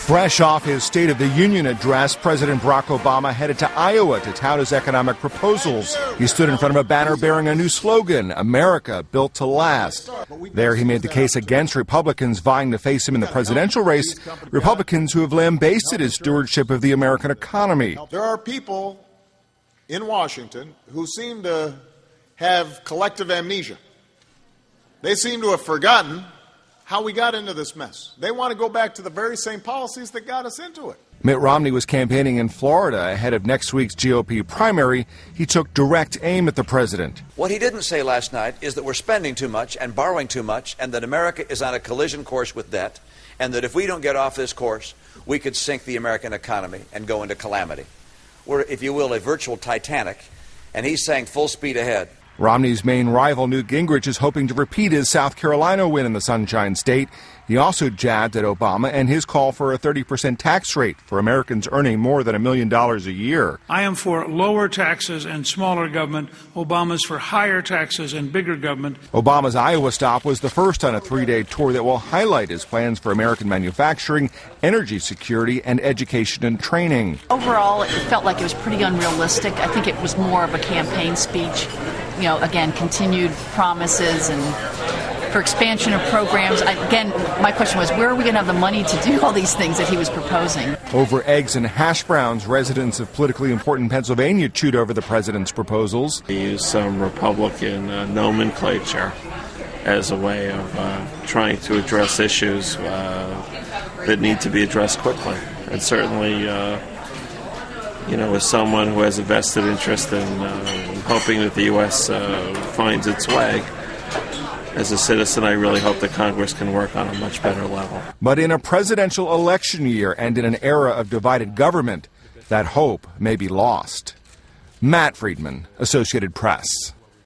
Fresh off his State of the Union address, President Barack Obama headed to Iowa to tout his economic proposals. He stood in front of a banner bearing a new slogan, America Built to Last. There he made the case against Republicans vying to face him in the presidential race, Republicans who have lambasted his stewardship of the American economy. There are people in Washington who seem to have collective amnesia. They seem to have forgotten how we got into this mess. They want to go back to the very same policies that got us into it. Mitt Romney was campaigning in Florida ahead of next week's GOP primary. He took direct aim at the president. What he didn't say last night is that we're spending too much and borrowing too much, and that America is on a collision course with debt, and that if we don't get off this course, we could sink the American economy and go into calamity. We're, if you will, a virtual Titanic, and he's saying full speed ahead. Romney's main rival, Newt Gingrich, is hoping to repeat his South Carolina win in the Sunshine State. He also jabbed at Obama and his call for a 30% tax rate for Americans earning more than $1 million a year. I am for lower taxes and smaller government. Obama's for higher taxes and bigger government. Obama's Iowa stop was the first on a 3-day tour that will highlight his plans for American manufacturing, energy security, and education and training. Overall, it felt like it was pretty unrealistic. I think it was more of a campaign speech. You know, again, continued promises and for expansion of programs. Again, my question was, where are we going to have the money to do all these things that he was proposing? Over eggs and hash browns, residents of politically important Pennsylvania chewed over the president's proposals. He used some Republican nomenclature as a way of trying to address issues that need to be addressed quickly. And certainly, as someone who has a vested interest in hoping that the U.S. finds its way, as a citizen, I really hope that Congress can work on a much better level. But in a presidential election year and in an era of divided government, that hope may be lost. Matt Friedman, Associated Press.